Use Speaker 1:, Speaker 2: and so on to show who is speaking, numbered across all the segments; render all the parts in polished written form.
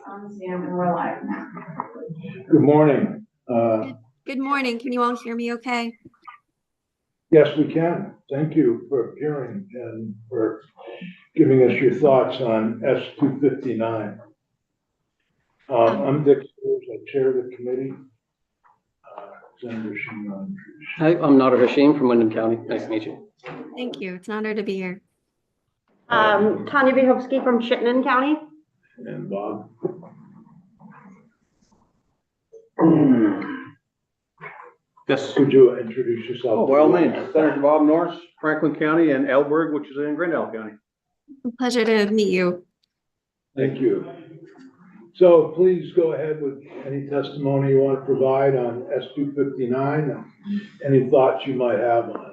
Speaker 1: And we're live now.
Speaker 2: Good morning.
Speaker 3: Good morning. Can you all hear me okay?
Speaker 2: Yes, we can. Thank you for appearing and for giving us your thoughts on S-259. I'm Dick Spears, I chair the committee. Senator Shimon.
Speaker 4: Hi, I'm Nader Hashim from Windham County. Nice to meet you.
Speaker 3: Thank you. It's an honor to be here.
Speaker 1: Tanya Bihovsky from Chittenden County.
Speaker 2: And Bob.
Speaker 4: Yes.
Speaker 2: Could you introduce yourself?
Speaker 5: Oh, by all means. Senator Bob Norris, Franklin County, and Elberg, which is in Glendale County.
Speaker 3: Pleasure to meet you.
Speaker 2: Thank you. So please go ahead with any testimony you want to provide on S-259 and any thoughts you might have on it.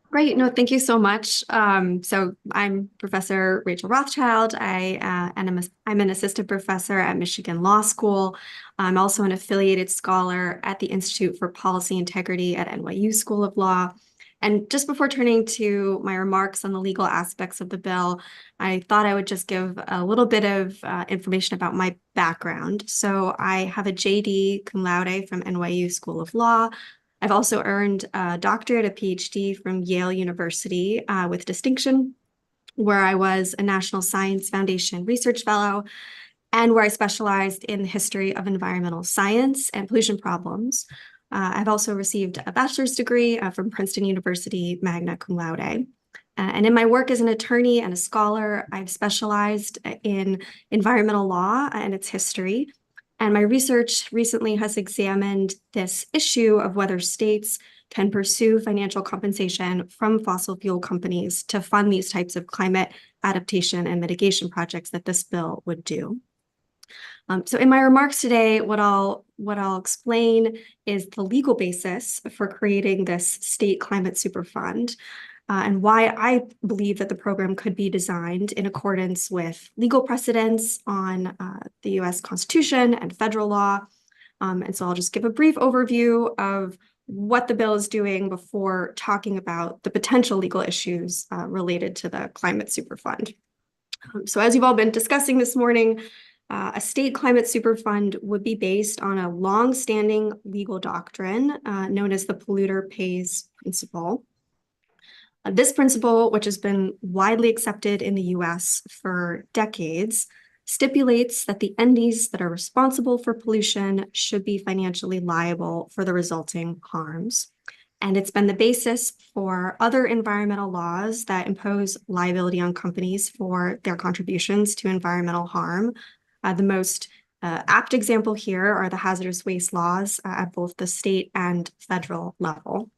Speaker 3: Great. No, thank you so much. So I'm Professor Rachel Rothschild. I'm an assistant professor at Michigan Law School. I'm also an affiliated scholar at the Institute for Policy Integrity at NYU School of Law. And just before turning to my remarks on the legal aspects of the bill, I thought I would just give a little bit of information about my background. So I have a JD cum laude from NYU School of Law. I've also earned a doctorate, a PhD from Yale University with distinction, where I was a National Science Foundation Research Fellow, and where I specialized in the history of environmental science and pollution problems. I've also received a bachelor's degree from Princeton University, magna cum laude. And in my work as an attorney and a scholar, I've specialized in environmental law and its history. And my research recently has examined this issue of whether states can pursue financial compensation from fossil fuel companies to fund these types of climate adaptation and mitigation projects that this bill would do. So in my remarks today, what I'll explain is the legal basis for creating this state climate superfund, and why I believe that the program could be designed in accordance with legal precedents on the US Constitution and federal law. And so I'll just give a brief overview of what the bill is doing before talking about the potential legal issues related to the climate superfund. So as you've all been discussing this morning, a state climate superfund would be based on a long-standing legal doctrine known as the polluter pays principle. This principle, which has been widely accepted in the US for decades, stipulates that the entities that are responsible for pollution should be financially liable for the resulting harms. And it's been the basis for other environmental laws that impose liability on companies for their contributions to environmental harm. The most apt example here are the hazardous waste laws at both the state and federal level.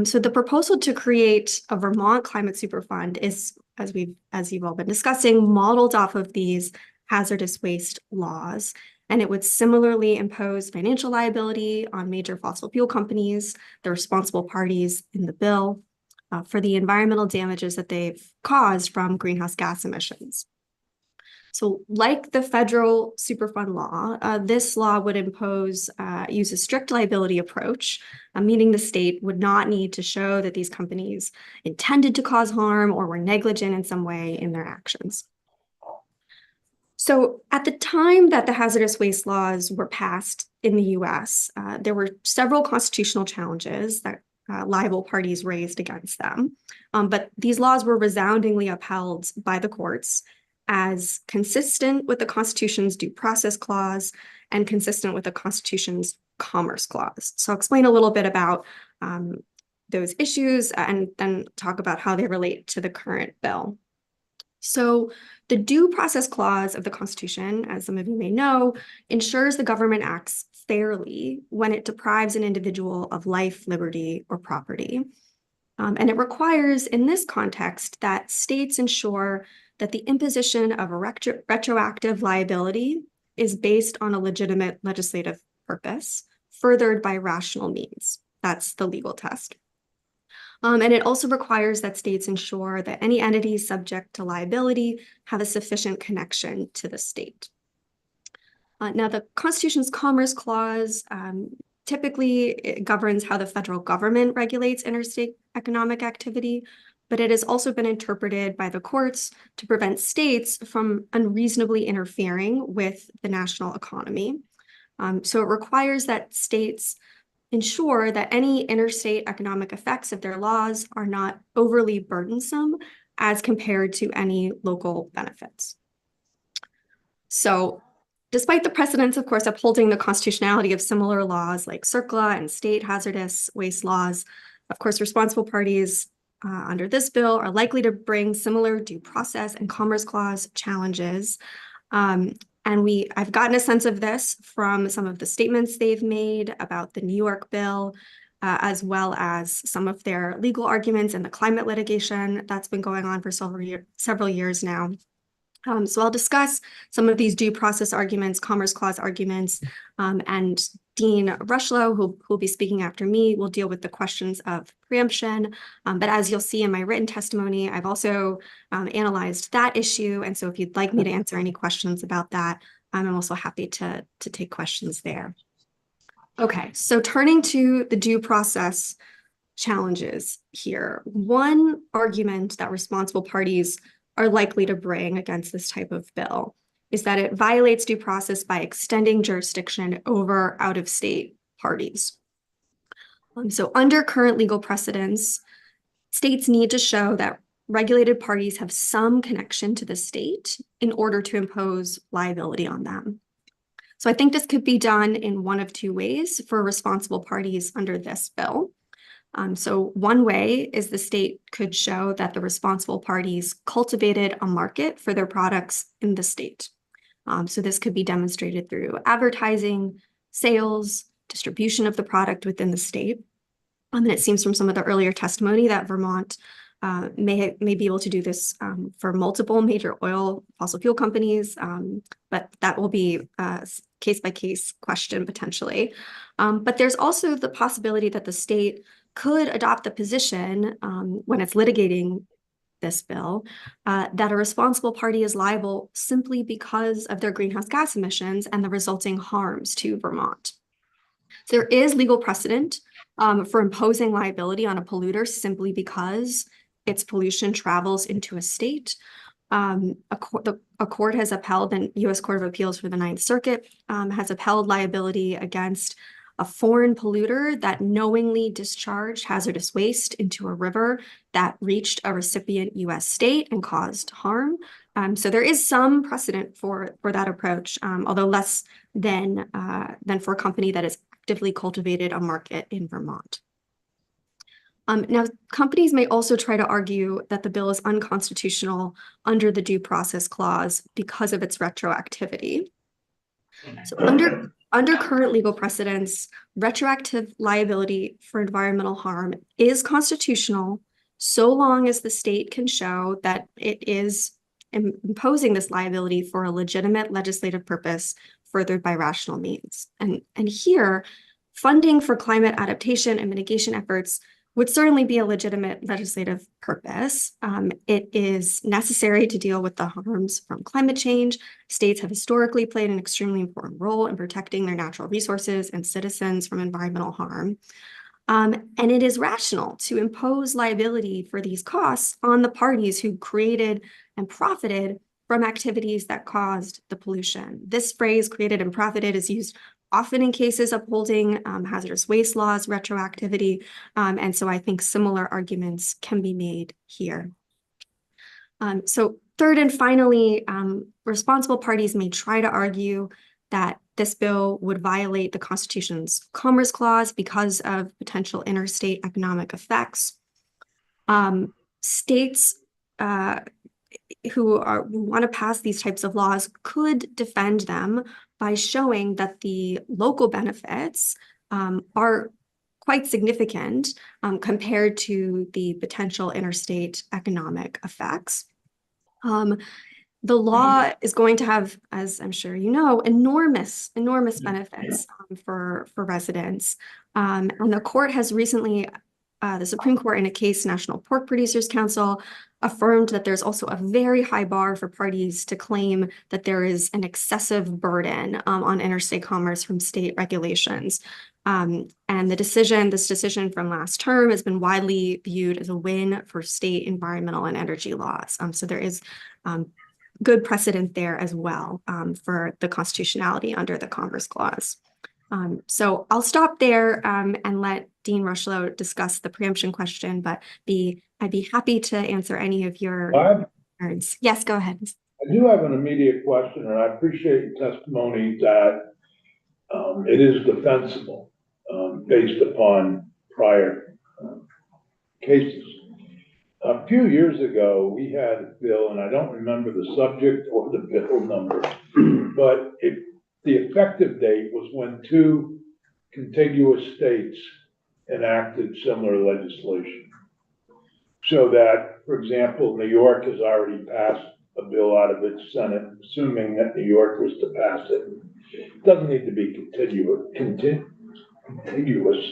Speaker 3: So the proposal to create a Vermont climate superfund is, as you've all been discussing, modeled off of these hazardous waste laws, and it would similarly impose financial liability on major fossil fuel companies, the responsible parties in the bill, for the environmental damages that they've caused from greenhouse gas emissions. So like the federal Superfund law, this law would use a strict liability approach, meaning the state would not need to show that these companies intended to cause harm or were negligent in some way in their actions. So at the time that the hazardous waste laws were passed in the US, there were several constitutional challenges that liable parties raised against them. But these laws were resoundingly upheld by the courts as consistent with the Constitution's due process clause and consistent with the Constitution's commerce clause. So I'll explain a little bit about those issues and then talk about how they relate to the current bill. So the due process clause of the Constitution, as some of you may know, ensures the government acts fairly when it deprives an individual of life, liberty, or property. And it requires, in this context, that states ensure that the imposition of a retroactive liability is based on a legitimate legislative purpose, furthered by rational means. That's the legal test. And it also requires that states ensure that any entities subject to liability have a sufficient connection to the state. Now, the Constitution's Commerce Clause typically it governs how the federal government regulates interstate economic activity, but it has also been interpreted by the courts to prevent states from unreasonably interfering with the national economy. So it requires that states ensure that any interstate economic effects of their laws are not overly burdensome as compared to any local benefits. So despite the precedents, of course, upholding the constitutionality of similar laws like CERCLA and state hazardous waste laws, of course, responsible parties under this bill are likely to bring similar due process and Commerce Clause challenges. And I've gotten a sense of this from some of the statements they've made about the New York bill, as well as some of their legal arguments in the climate litigation that's been going on for several years now. So I'll discuss some of these due process arguments, Commerce Clause arguments, and Dean Rushlow, who will be speaking after me, will deal with the questions of preemption. But as you'll see in my written testimony, I've also analyzed that issue. And so if you'd like me to answer any questions about that, I'm also happy to take questions there. Okay, so turning to the due process challenges here, one argument that responsible parties are likely to bring against this type of bill is that it violates due process by extending jurisdiction over out-of-state parties. So under current legal precedents, states need to show that regulated parties have some connection to the state in order to impose liability on them. So I think this could be done in one of two ways for responsible parties under this bill. So one way is the state could show that the responsible parties cultivated a market for their products in the state. So this could be demonstrated through advertising, sales, distribution of the product within the state. And it seems from some of the earlier testimony that Vermont may be able to do this for multiple major fossil fuel companies, but that will be a case-by-case question potentially. But there's also the possibility that the state could adopt the position when it's litigating this bill that a responsible party is liable simply because of their greenhouse gas emissions and the resulting harms to Vermont. So there is legal precedent for imposing liability on a polluter simply because its pollution travels into a state. A court has upheld, the U.S. Court of Appeals for the Ninth Circuit has upheld liability against a foreign polluter that knowingly discharged hazardous waste into a river that reached a recipient U.S. state and caused harm. So there is some precedent for that approach, although less than for a company that has actively cultivated a market in Vermont. Now, companies may also try to argue that the bill is unconstitutional under the Due Process Clause because of its retroactivity. So under current legal precedents, retroactive liability for environmental harm is constitutional so long as the state can show that it is imposing this liability for a legitimate legislative purpose furthered by rational means. And here, funding for climate adaptation and mitigation efforts would certainly be a legitimate legislative purpose. It is necessary to deal with the harms from climate change. States have historically played an extremely important role in protecting their natural resources and citizens from environmental harm. And it is rational to impose liability for these costs on the parties who created and profited from activities that caused the pollution. This phrase, created and profited, is used often in cases upholding hazardous waste laws, retroactivity, and so I think similar arguments can be made here. So third and finally, responsible parties may try to argue that this bill would violate the Constitution's Commerce Clause because of potential interstate economic effects. States who want to pass these types of laws could defend them by showing that the local benefits are quite significant compared to the potential interstate economic effects. The law is going to have, as I'm sure you know, enormous benefits for residents. And the court has recently the Supreme Court in a case, National Pork Producers Council, affirmed that there's also a very high bar for parties to claim that there is an excessive burden on interstate commerce from state regulations. And this decision from last term has been widely viewed as a win for state environmental and energy laws. So there is good precedent there as well for the constitutionality under the Commerce Clause. So I'll stop there and let Dean Rushlow discuss the preemption question, but I'd be happy to answer any of your concerns. Yes, go ahead.
Speaker 2: I do have an immediate question, and I appreciate your testimony that it is defensible based upon prior cases. A few years ago, we had a bill, and I don't remember the subject or the bill number, but the effective date was when two contiguous states enacted similar legislation. So that, for example, New York has already passed a bill out of its Senate, assuming that New York was to pass it. It doesn't need to be contiguous,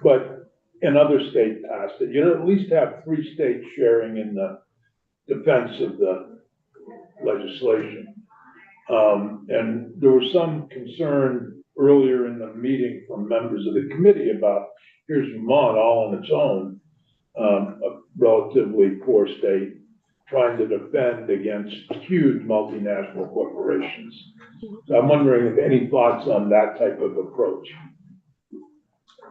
Speaker 2: but another state passed it. You'd at least have three states sharing in the defense of the legislation. And there was some concern earlier in the meeting from members of the committee about here's Vermont all on its own, a relatively poor state, trying to defend against huge multinational corporations. So I'm wondering if any thoughts on that type of approach.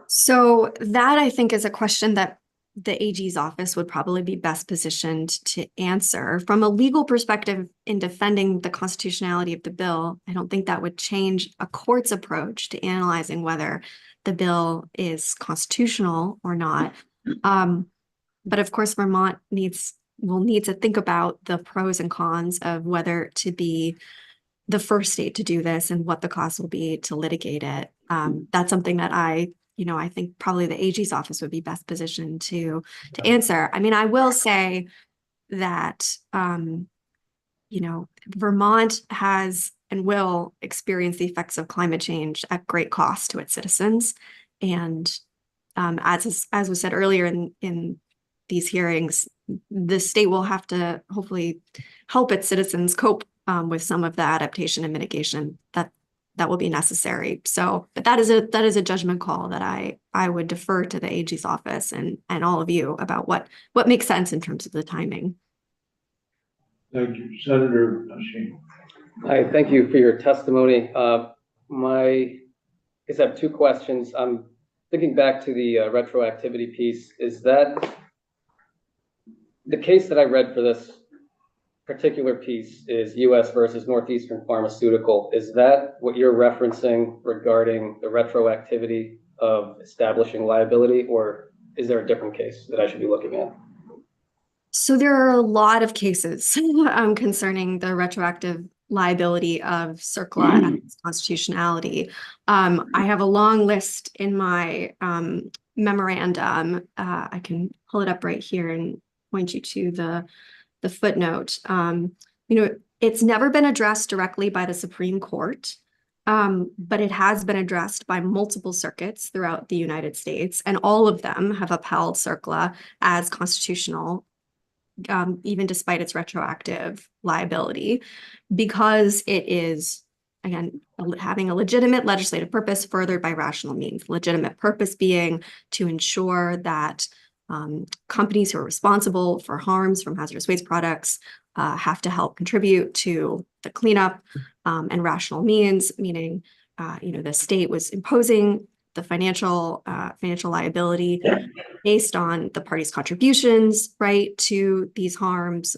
Speaker 3: So that I think is a question that the AG's office would probably be best positioned to answer. From a legal perspective in defending the constitutionality of the bill, I don't think that would change a court's approach to analyzing whether the bill is constitutional or not. But of course, Vermont will need to think about the pros and cons of whether to be the first state to do this and what the cost will be to litigate it. That's something that I think probably the AG's office would be best positioned to answer. I mean, I will say that, Vermont has and will experience the effects of climate change at great cost to its citizens. And as was said earlier in these hearings, the state will have to hopefully help its citizens cope with some of the adaptation and mitigation that will be necessary. So, but that is a judgment call that I would defer to the AG's office and all of you about what makes sense in terms of the timing.
Speaker 2: Thank you, Senator Sheen.
Speaker 4: Hi, thank you for your testimony. I guess I have two questions. I'm thinking back to the retroactivity piece. Is that the case that I read for this particular piece is U.S. versus Northeastern Pharmaceutical? Is that what you're referencing regarding the retroactivity of establishing liability, or is there a different case that I should be looking at?
Speaker 3: So there are a lot of cases concerning the retroactive liability of CERCLA and its constitutionality. I have a long list in my memorandum. I can pull it up right here and point you to the footnote. It's never been addressed directly by the Supreme Court, but it has been addressed by multiple circuits throughout the United States, and all of them have upheld CERCLA as constitutional, even despite its retroactive liability, because it is, again, having a legitimate legislative purpose furthered by rational means. Legitimate purpose being to ensure that companies who are responsible for harms from hazardous waste products have to help contribute to the cleanup, and rational means, meaning, the state was imposing the financial liability based on the parties' contributions, right, to these harms,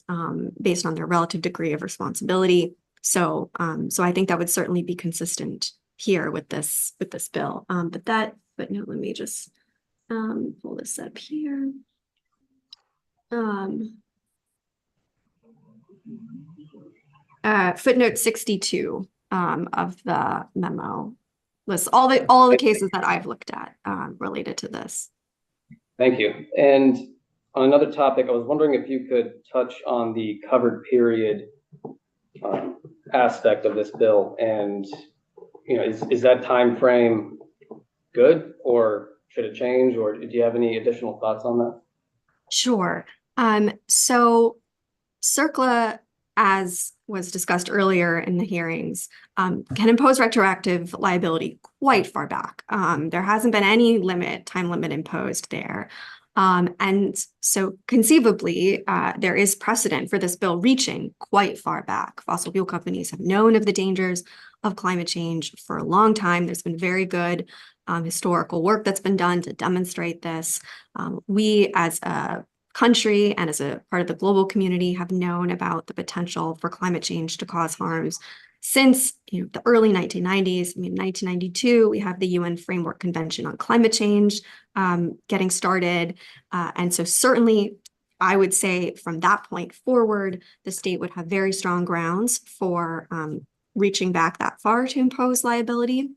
Speaker 3: based on their relative degree of responsibility. So I think that would certainly be consistent here with this bill. But no, let me just pull this up here. Footnote 62 of the memo lists all the cases that I've looked at related to this.
Speaker 4: Thank you. And on another topic, I was wondering if you could touch on the covered period aspect of this bill, and is that time frame good, or should it change, or do you have any additional thoughts on that?
Speaker 3: Sure. So CERCLA, as was discussed earlier in the hearings, can impose retroactive liability quite far back. There hasn't been any time limit imposed there. And so conceivably, there is precedent for this bill reaching quite far back. Fossil fuel companies have known of the dangers of climate change for a long time. There's been very good historical work that's been done to demonstrate this. We, as a country and as a part of the global community, have known about the potential for climate change to cause harms since the early 1990s. I mean, 1992, we have the UN Framework Convention on Climate Change getting started. And so certainly, I would say from that point forward, the state would have very strong grounds for reaching back that far to impose liability.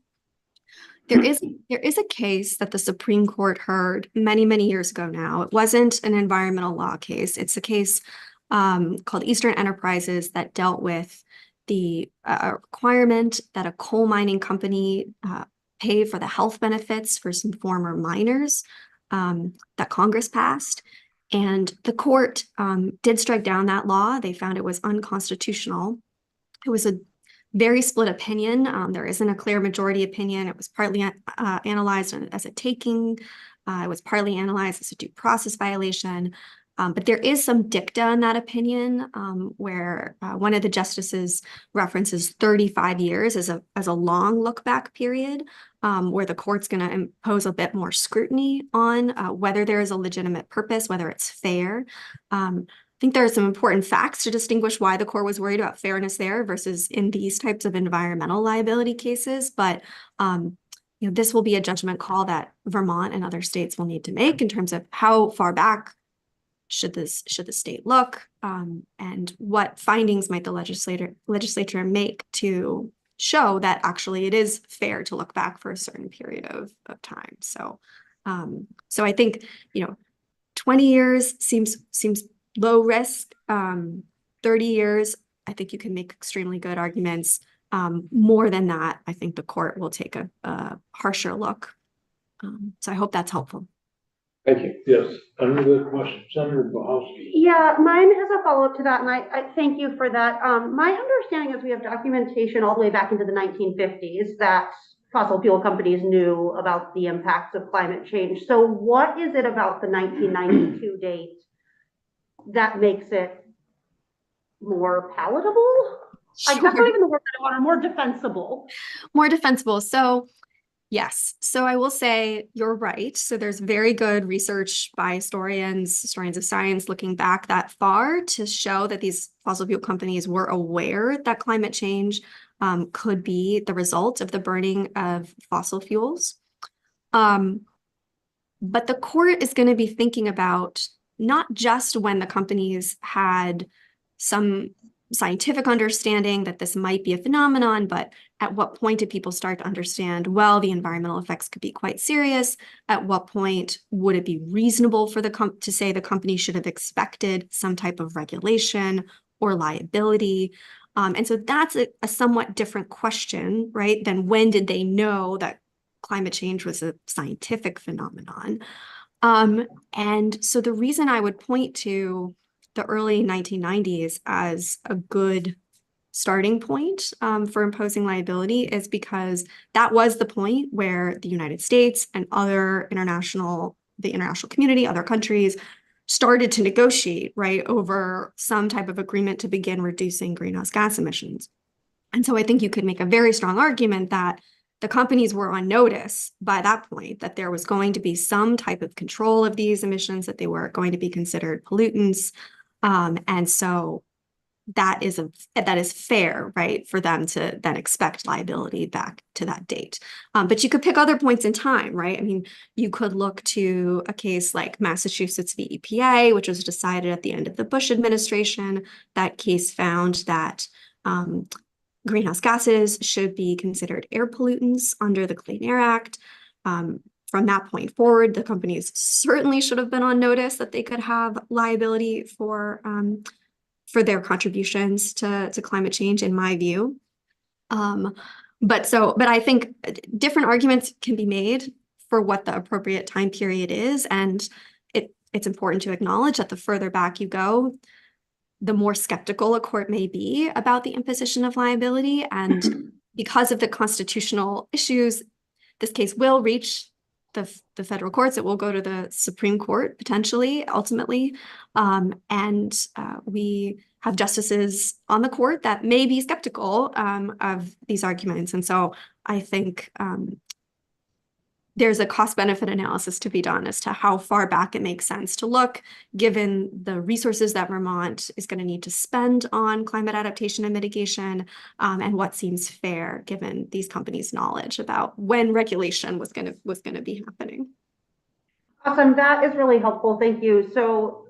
Speaker 3: There is a case that the Supreme Court heard many, many years ago now. It wasn't an environmental law case. It's a case called Eastern Enterprises that dealt with the requirement that a coal mining company pay for the health benefits for some former miners that Congress passed. And the court did strike down that law. They found it was unconstitutional. It was a very split opinion. There isn't a clear majority opinion. It was partly analyzed as a taking. It was partly analyzed as a due process violation. But there is some dicta in that opinion where one of the justices references 35 years as a long look back period where the court's going to impose a bit more scrutiny on whether there is a legitimate purpose, whether it's fair. I think there are some important facts to distinguish why the court was worried about fairness there versus in these types of environmental liability cases. But this will be a judgment call that Vermont and other states will need to make in terms of how far back should the state look, and what findings might the legislature make to show that actually it is fair to look back for a certain period of time. So I think 20 years seems low risk. 30 years, I think you can make extremely good arguments. More than that, I think the court will take a harsher look. So I hope that's helpful.
Speaker 4: Thank you.
Speaker 2: Yes, another question, Senator Bohowski.
Speaker 1: Yeah, mine has a follow-up to that, and I thank you for that. My understanding is we have documentation all the way back into the 1950s that fossil fuel companies knew about the impacts of climate change. So what is it about the 1992 date that makes it more palatable?
Speaker 3: Sure.
Speaker 1: That's not even the word that I want, more defensible.
Speaker 3: More defensible. So yes. So I will say you're right. So there's very good research by historians of science looking back that far to show that these fossil fuel companies were aware that climate change could be the result of the burning of fossil fuels. But the court is going to be thinking about not just when the companies had some scientific understanding that this might be a phenomenon, but at what point did people start to understand, well, the environmental effects could be quite serious? At what point would it be reasonable for to say the company should have expected some type of regulation or liability? And so that's a somewhat different question, right, than when did they know that climate change was a scientific phenomenon? And so the reason I would point to the early 1990s as a good starting point for imposing liability is because that was the point where the United States and the international community, other countries started to negotiate, right, over some type of agreement to begin reducing greenhouse gas emissions. And so I think you could make a very strong argument that the companies were on notice by that point that there was going to be some type of control of these emissions, that they were going to be considered pollutants. And so that is fair, right, for them to then expect liability back to that date. But you could pick other points in time, right? I mean, you could look to a case like Massachusetts v. EPA, which was decided at the end of the Bush administration. That case found that greenhouse gases should be considered air pollutants under the Clean Air Act. From that point forward, the companies certainly should have been on notice that they could have liability for their contributions to climate change, in my view. But I think different arguments can be made for what the appropriate time period is. And it's important to acknowledge that the further back you go, the more skeptical a court may be about the imposition of liability. And because of the constitutional issues, this case will reach the federal courts. It will go to the Supreme Court potentially, ultimately. And we have justices on the court that may be skeptical of these arguments. And so I think there's a cost-benefit analysis to be done as to how far back it makes sense to look, given the resources that Vermont is going to need to spend on climate adaptation and mitigation, and what seems fair given these companies' knowledge about when regulation was going to be happening.
Speaker 1: Awesome, that is really helpful. Thank you. So,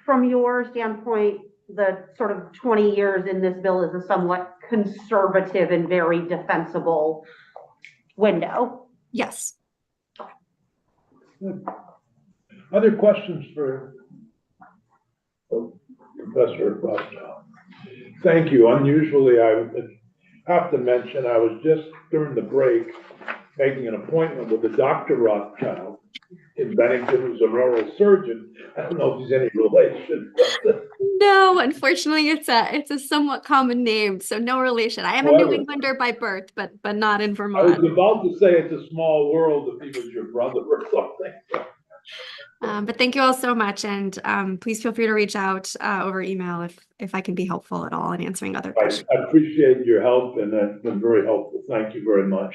Speaker 1: from your standpoint, the sort of 20 years in this bill is a somewhat conservative and very defensible window.
Speaker 3: Yes.
Speaker 2: Other questions for Professor Rothschild? Thank you. Unusually, I have to mention, I was just during the break making an appointment with a Dr. Rothschild in Bennington, who's a rural surgeon. I don't know if he's any relation.
Speaker 3: No, unfortunately, it's a somewhat common name, so no relation. I am a New Englander by birth, but not in
Speaker 2: I was
Speaker 3: Vermont.
Speaker 2: about to say it's a small world if he was your brother or something.
Speaker 3: But thank you all so much, and please feel free to reach out over email if I can be helpful at all in answering other questions.
Speaker 2: I appreciate your help, and that's been very helpful. Thank you very much.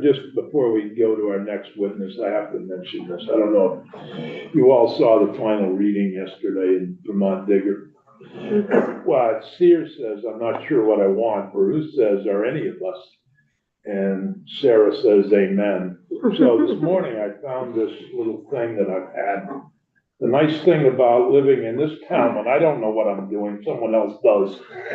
Speaker 2: Just before we go to our next witness, I have to mention this. I don't know if you all saw the final reading yesterday in Vermont Digger. Well, Sears says, "I'm not sure what I want." Bruce says, "Are any of us?" And Sarah says, "Amen." So this morning I found this little thing that I've had. The nice thing about living in this town, when I don't know what I'm doing, someone else does.
Speaker 4: I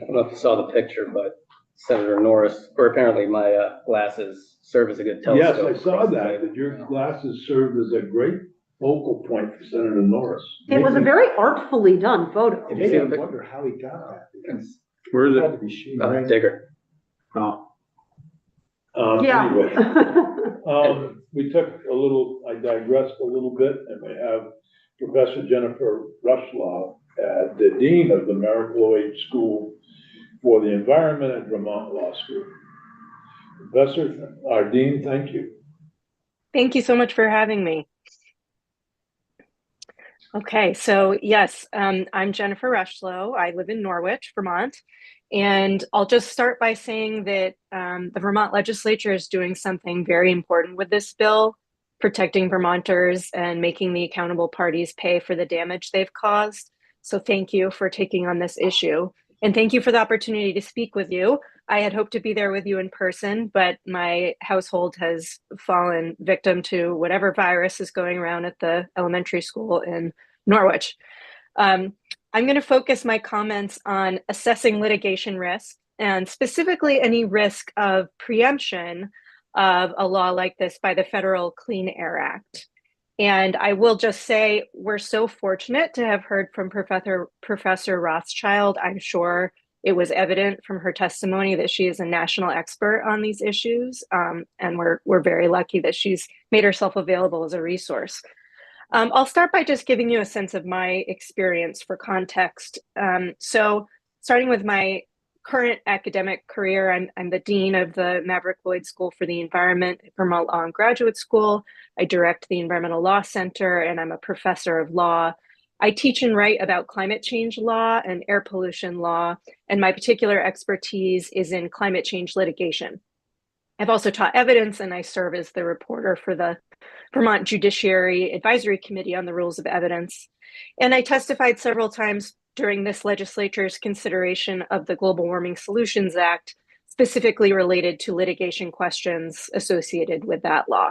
Speaker 4: don't know if you saw the picture, but Senator Norris, or apparently my glasses serve as a good
Speaker 2: Yes,
Speaker 4: telescope.
Speaker 2: I saw that your glasses served as a great focal point for Senator Norris.
Speaker 1: It was a very artfully done photo.
Speaker 4: Did you see the
Speaker 6: I
Speaker 4: pic-
Speaker 6: wonder how he got that. Because
Speaker 5: Where is
Speaker 6: it had
Speaker 5: it?
Speaker 6: to be she, right?
Speaker 4: Digger.
Speaker 5: Oh,
Speaker 1: Yeah.
Speaker 2: Anyway, we took I digressed a little bit, and we have Professor Jennifer Rushlow, the Dean of the Merrick Lloyd School for the Environment at Vermont Law School. Professor, our Dean, thank you.
Speaker 7: Thank you so much for having me. Okay, so yes, I'm Jennifer Rushlow. I live in Norwich, Vermont, and I'll just start by saying that the Vermont legislature is doing something very important with this bill, protecting Vermonters and making the accountable parties pay for the damage they've caused. So thank you for taking on this issue. And thank you for the opportunity to speak with you. I had hoped to be there with you in person, but my household has fallen victim to whatever virus is going around at the elementary school in Norwich. I'm going to focus my comments on assessing litigation risk, and specifically any risk of preemption of a law like this by the Federal Clean Air Act. And I will just say, we're so fortunate to have heard from Professor Rothschild. I'm sure it was evident from her testimony that she is a national expert on these issues. And we're very lucky that she's made herself available as a resource. I'll start by just giving you a sense of my experience for context. So starting with my current academic career, I'm the Dean of the Maverick Lloyd School for the Environment at Vermont Law and Graduate School. I direct the Environmental Law Center, and I'm a professor of law. I teach and write about climate change law and air pollution law, and my particular expertise is in climate change litigation. I've also taught evidence, and I serve as the reporter for the Vermont Judiciary Advisory Committee on the Rules of Evidence. And I testified several times during this legislature's consideration of the Global Warming Solutions Act, specifically related to litigation questions associated with that law.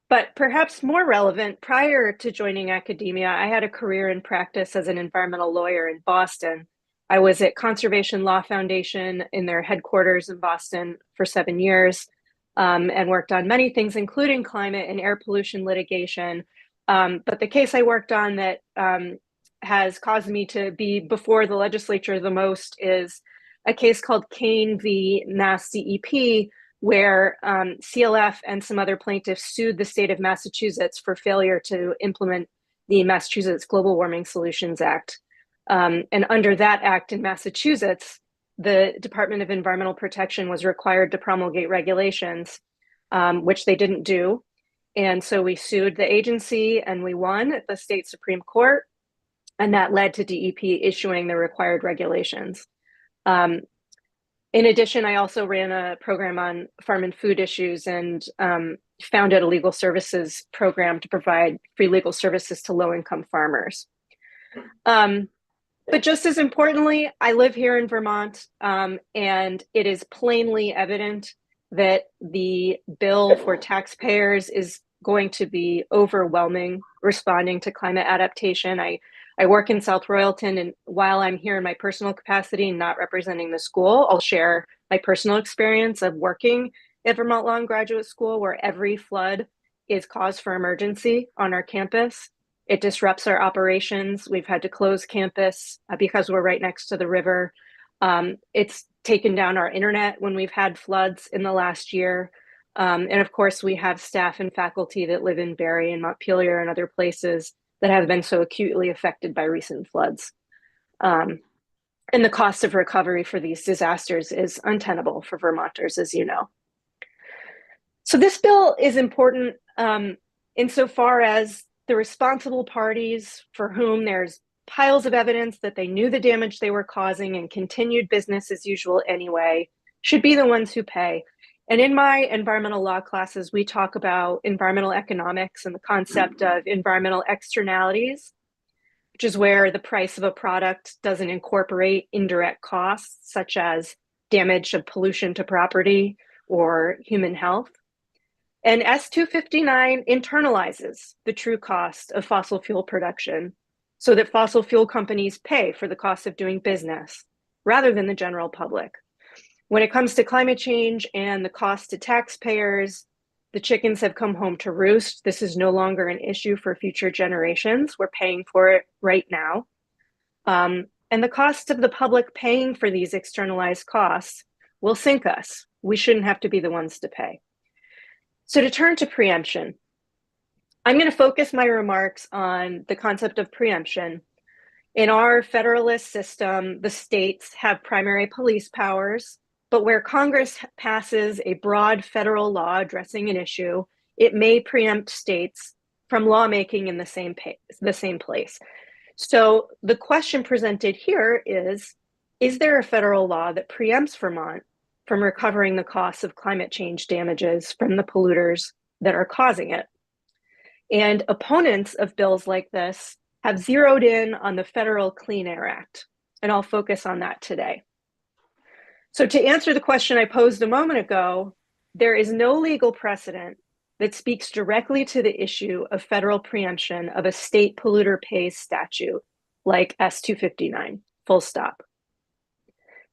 Speaker 7: But perhaps more relevant, prior to joining academia, I had a career in practice as an environmental lawyer in Boston. I was at Conservation Law Foundation in their headquarters in Boston for 7 years, and worked on many things, including climate and air pollution litigation. But the case I worked on that has caused me to be before the legislature the most is a case called Kane v. Mass DEP, where CLF and some other plaintiffs sued the state of Massachusetts for failure to implement the Massachusetts Global Warming Solutions Act. And under that act in Massachusetts, the Department of Environmental Protection was required to promulgate regulations, which they didn't do. And so we sued the agency and we won at the state Supreme Court. And that led to DEP issuing the required regulations. In addition, I also ran a program on farm and food issues and founded a legal services program to provide free legal services to low-income farmers. But just as importantly, I live here in Vermont, and it is plainly evident that the bill for taxpayers is going to be overwhelming responding to climate adaptation. I work in South Royalton, and while I'm here in my personal capacity, not representing the school, I'll share my personal experience of working at Vermont Law and Graduate School, where every flood is cause for emergency on our campus. It disrupts our operations. We've had to close campus because we're right next to the river. It's taken down our internet when we've had floods in the last year. And of course, we have staff and faculty that live in Barre and Montpelier and other places that have been so acutely affected by recent floods. And the cost of recovery for these disasters is untenable for Vermonters, as you know. So this bill is important insofar as the responsible parties for whom there's piles of evidence that they knew the damage they were causing and continued business as usual anyway should be the ones who pay. And in my environmental law classes, we talk about environmental economics and the concept of environmental externalities, which is where the price of a product doesn't incorporate indirect costs, such as damage of pollution to property or human health. And S259 internalizes the true cost of fossil fuel production so that fossil fuel companies pay for the cost of doing business rather than the general public. When it comes to climate change and the cost to taxpayers, the chickens have come home to roost. This is no longer an issue for future generations. We're paying for it right now. And the cost of the public paying for these externalized costs will sink us. We shouldn't have to be the ones to pay. So to turn to preemption, I'm going to focus my remarks on the concept of preemption. In our federalist system, the states have primary police powers, but where Congress passes a broad federal law addressing an issue, it may preempt states from lawmaking in the same place. So the question presented here is there a federal law that preempts Vermont from recovering the costs of climate change damages from the polluters that are causing it? And opponents of bills like this have zeroed in on the Federal Clean Air Act, and I'll focus on that today. So to answer the question I posed a moment ago, there is no legal precedent that speaks directly to the issue of federal preemption of a state polluter pays statute like S259, full stop.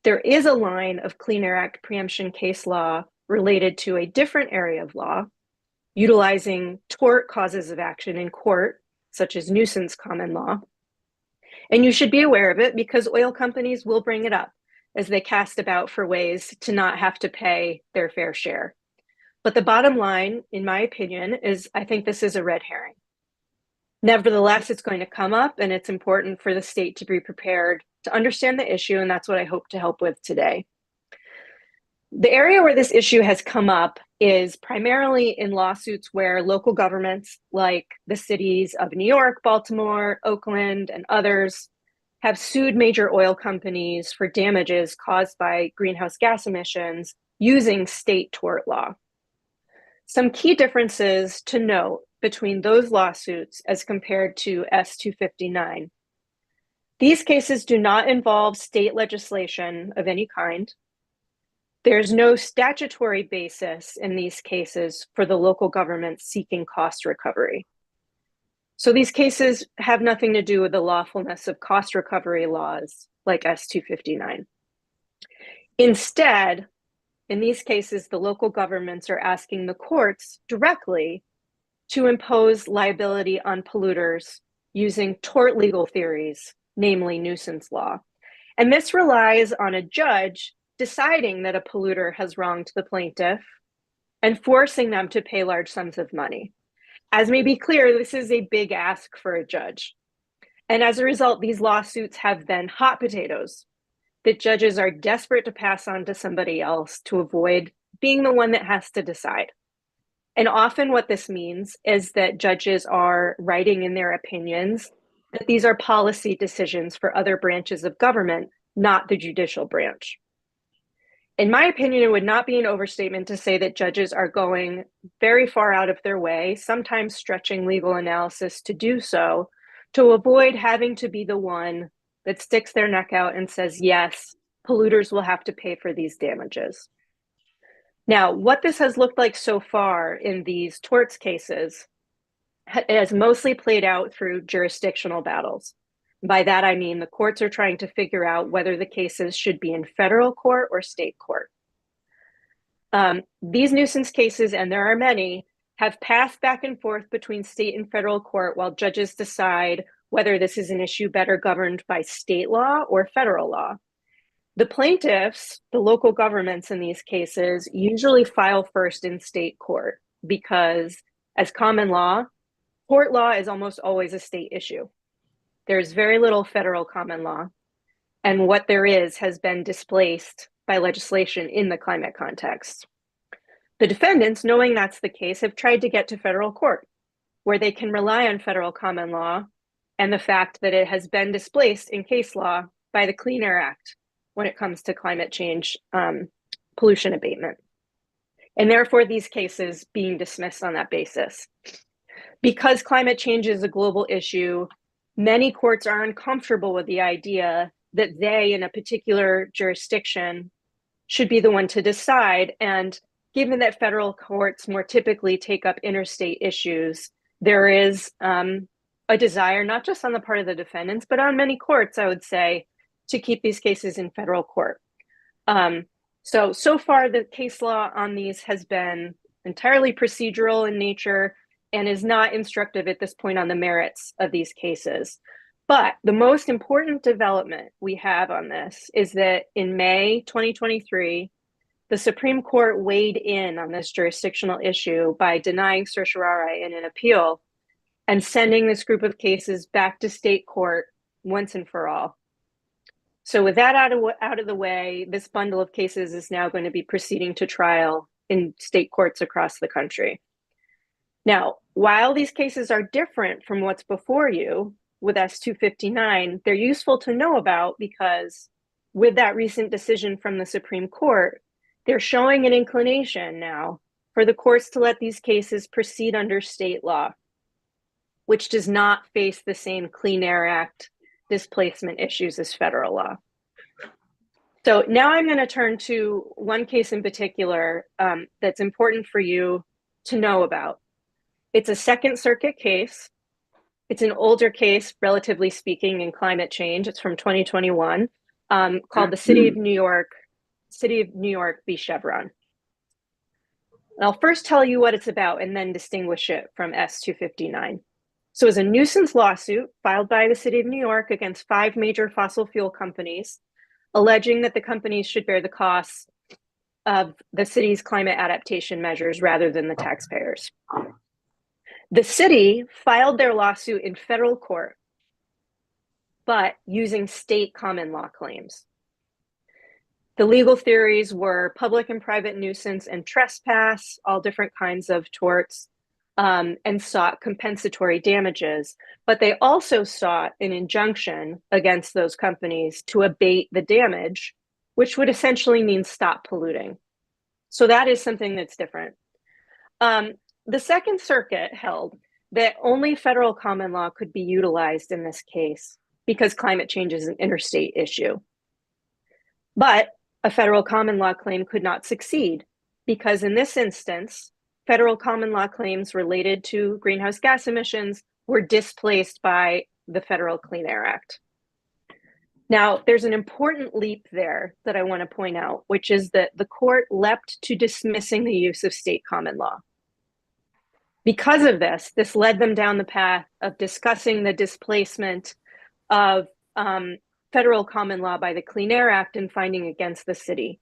Speaker 7: There is a line of Clean Air Act preemption case law related to a different area of law, utilizing tort causes of action in court, such as nuisance common law. And you should be aware of it because oil companies will bring it up as they cast about for ways to not have to pay their fair share. But the bottom line, in my opinion, is I think this is a red herring. Nevertheless, it's going to come up, and it's important for the state to be prepared to understand the issue, and that's what I hope to help with today. The area where this issue has come up is primarily in lawsuits where local governments like the cities of New York, Baltimore, Oakland, and others have sued major oil companies for damages caused by greenhouse gas emissions using state tort law. Some key differences to note between those lawsuits as compared to S259. These cases do not involve state legislation of any kind. There's no statutory basis in these cases for the local government seeking cost recovery. So these cases have nothing to do with the lawfulness of cost recovery laws like S259. Instead, in these cases, the local governments are asking the courts directly to impose liability on polluters using tort legal theories, namely nuisance law. And this relies on a judge deciding that a polluter has wronged the plaintiff and forcing them to pay large sums of money. As may be clear, this is a big ask for a judge. And as a result, these lawsuits have been hot potatoes that judges are desperate to pass on to somebody else to avoid being the one that has to decide. And often what this means is that judges are writing in their opinions that these are policy decisions for other branches of government, not the judicial branch. In my opinion, it would not be an overstatement to say that judges are going very far out of their way, sometimes stretching legal analysis to do so, to avoid having to be the one that sticks their neck out and says, yes, polluters will have to pay for these damages. Now, what this has looked like so far in these torts cases has mostly played out through jurisdictional battles. By that, I mean the courts are trying to figure out whether the cases should be in federal court or state court. These nuisance cases, and there are many, have passed back and forth between state and federal court while judges decide whether this is an issue better governed by state law or federal law. The plaintiffs, the local governments in these cases, usually file first in state court because, as common law, tort law is almost always a state issue. There's very little federal common law, and what there is has been displaced by legislation in the climate context. The defendants, knowing that's the case, have tried to get to federal court, where they can rely on federal common law and the fact that it has been displaced in case law by the Clean Air Act when it comes to climate change pollution abatement. And therefore, these cases being dismissed on that basis. Because climate change is a global issue, many courts are uncomfortable with the idea that they, in a particular jurisdiction, should be the one to decide. And given that federal courts more typically take up interstate issues, there is a desire, not just on the part of the defendants, but on many courts, I would say, to keep these cases in federal court. So far, the case law on these has been entirely procedural in nature and is not instructive at this point on the merits of these cases. But the most important development we have on this is that in May 2023, the Supreme Court weighed in on this jurisdictional issue by denying certiorari in an appeal and sending this group of cases back to state court once and for all. So with that out of the way, this bundle of cases is now going to be proceeding to trial in state courts across the country. Now, while these cases are different from what's before you with S-259, they're useful to know about because with that recent decision from the Supreme Court, they're showing an inclination now for the courts to let these cases proceed under state law, which does not face the same Clean Air Act displacement issues as federal law. So now I'm going to turn to one case in particular that's important for you to know about. It's a Second Circuit case. It's an older case, relatively speaking, in climate change. It's from 2021, called the City of New York v. Chevron. And I'll first tell you what it's about and then distinguish it from S-259. So it's a nuisance lawsuit filed by the City of New York against 5 major fossil fuel companies, alleging that the companies should bear the costs of the city's climate adaptation measures rather than the taxpayers. The city filed their lawsuit in federal court, but using state common law claims. The legal theories were public and private nuisance and trespass, all different kinds of torts, and sought compensatory damages. But they also sought an injunction against those companies to abate the damage, which would essentially mean stop polluting. So that is something that's different. The Second Circuit held that only federal common law could be utilized in this case because climate change is an interstate issue. But a federal common law claim could not succeed because in this instance, federal common law claims related to greenhouse gas emissions were displaced by the Federal Clean Air Act. Now, there's an important leap there that I want to point out, which is that the court leapt to dismissing the use of state common law. Because of this led them down the path of discussing the displacement of federal common law by the Clean Air Act and finding against the city.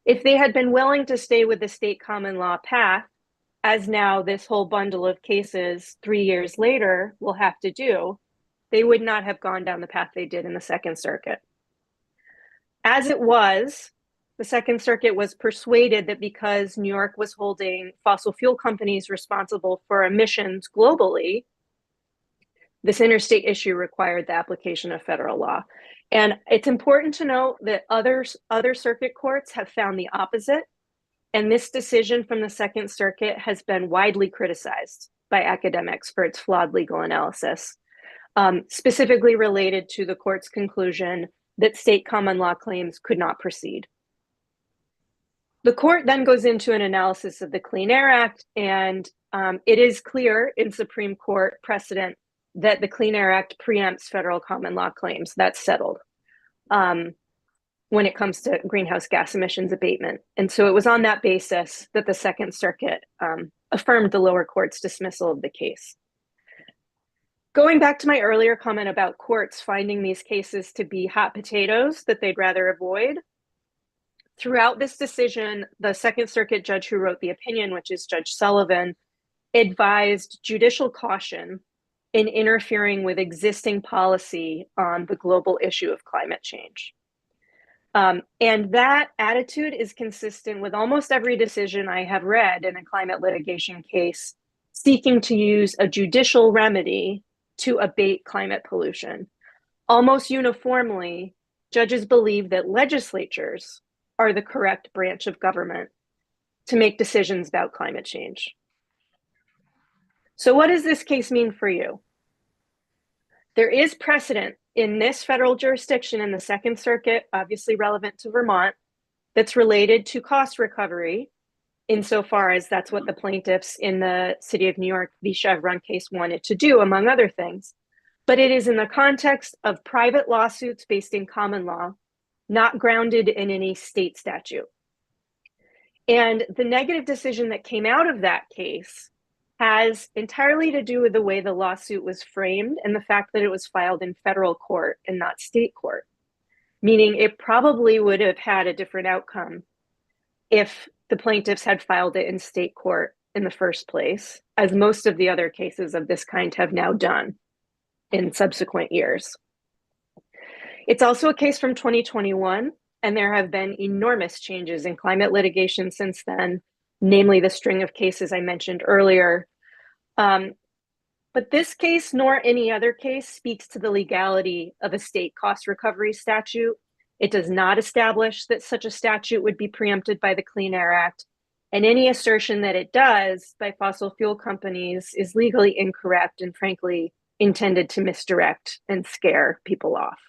Speaker 7: If they had been willing to stay with the state common law path, as now this whole bundle of cases 3 years later will have to do, they would not have gone down the path they did in the Second Circuit. As it was, the Second Circuit was persuaded that because New York was holding fossil fuel companies responsible for emissions globally, this interstate issue required the application of federal law. And it's important to note that other circuit courts have found the opposite. And this decision from the Second Circuit has been widely criticized by academics for its flawed legal analysis, specifically related to the court's conclusion that state common law claims could not proceed. The court then goes into an analysis of the Clean Air Act, and it is clear in Supreme Court precedent that the Clean Air Act preempts federal common law claims. That's settled when it comes to greenhouse gas emissions abatement. And so it was on that basis that the Second Circuit affirmed the lower court's dismissal of the case. Going back to my earlier comment about courts finding these cases to be hot potatoes that they'd rather avoid, throughout this decision, the Second Circuit judge who wrote the opinion, which is Judge Sullivan, advised judicial caution in interfering with existing policy on the global issue of climate change. And that attitude is consistent with almost every decision I have read in a climate litigation case seeking to use a judicial remedy to abate climate pollution. Almost uniformly, judges believe that legislatures are the correct branch of government to make decisions about climate change. So what does this case mean for you? There is precedent in this federal jurisdiction in the Second Circuit, obviously relevant to Vermont, that's related to cost recovery, insofar as that's what the plaintiffs in the City of New York v. Chevron case wanted to do, among other things. But it is in the context of private lawsuits based in common law, not grounded in any state statute. And the negative decision that came out of that case has entirely to do with the way the lawsuit was framed and the fact that it was filed in federal court and not state court, meaning it probably would have had a different outcome if the plaintiffs had filed it in state court in the first place, as most of the other cases of this kind have now done in subsequent years. It's also a case from 2021, and there have been enormous changes in climate litigation since then, namely the string of cases I mentioned earlier. But this case, nor any other case, speaks to the legality of a state cost recovery statute. It does not establish that such a statute would be preempted by the Clean Air Act, and any assertion that it does by fossil fuel companies is legally incorrect and frankly intended to misdirect and scare people off.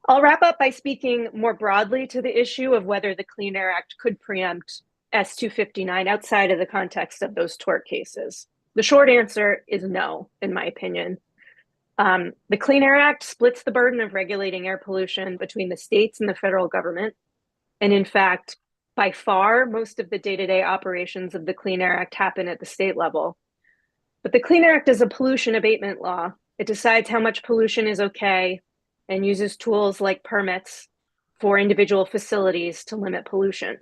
Speaker 7: I'll wrap up by speaking more broadly to the issue of whether the Clean Air Act could preempt S-259 outside of the context of those tort cases. The short answer is no, in my opinion. The Clean Air Act splits the burden of regulating air pollution between the states and the federal government. And in fact, by far, most of the day-to-day operations of the Clean Air Act happen at the state level. But the Clean Air Act is a pollution abatement law. It decides how much pollution is okay and uses tools like permits for individual facilities to limit pollution.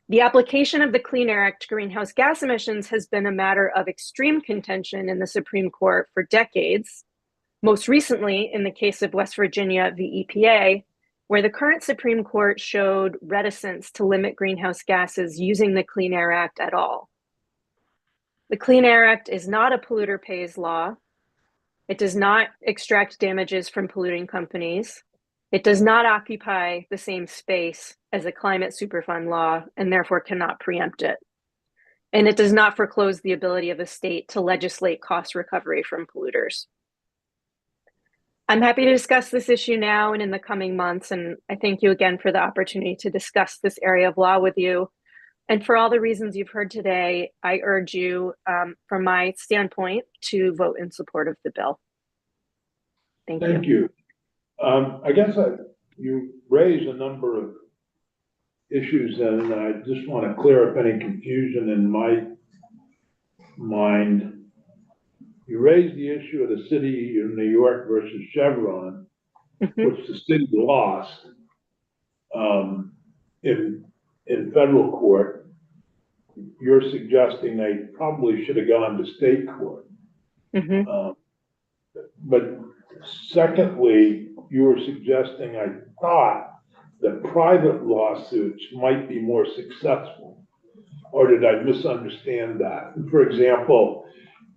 Speaker 7: The application of the Clean Air Act to greenhouse gas emissions has been a matter of extreme contention in the Supreme Court for decades, most recently in the case of West Virginia v. EPA, where the current Supreme Court showed reticence to limit greenhouse gases using the Clean Air Act at all. The Clean Air Act is not a polluter pays law. It does not extract damages from polluting companies. It does not occupy the same space as a climate superfund law and therefore cannot preempt it. And it does not foreclose the ability of a state to legislate cost recovery from polluters. I'm happy to discuss this issue now and in the coming months, and I thank you again for the opportunity to discuss this area of law with you. And for all the reasons you've heard today, I urge you, from my standpoint, to vote in support of the bill. Thank you.
Speaker 2: Thank you. I guess you raised a number of issues, and I just want to clear up any confusion in my mind. you raised the issue of the city of New York versus Chevron,
Speaker 7: Mhm.
Speaker 2: which the city lost, in federal court. You're suggesting they probably should have gone to state court.
Speaker 7: Mhm.
Speaker 2: But secondly, you were suggesting, I thought, that private lawsuits might be more successful. Or did I misunderstand that? For example,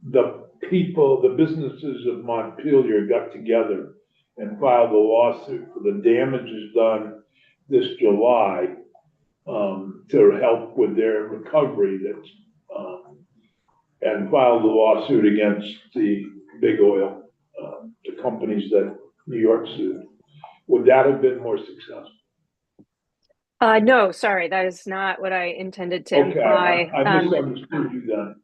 Speaker 2: the businesses of Montpelier got together and filed a lawsuit for the damages done this July, to help with their recovery that's, and filed a lawsuit against the big oil, the companies that New York sued. Would that have been more successful?
Speaker 7: No, sorry, that is not what I intended to
Speaker 2: Okay,
Speaker 7: imply.
Speaker 2: I misunderstood you then.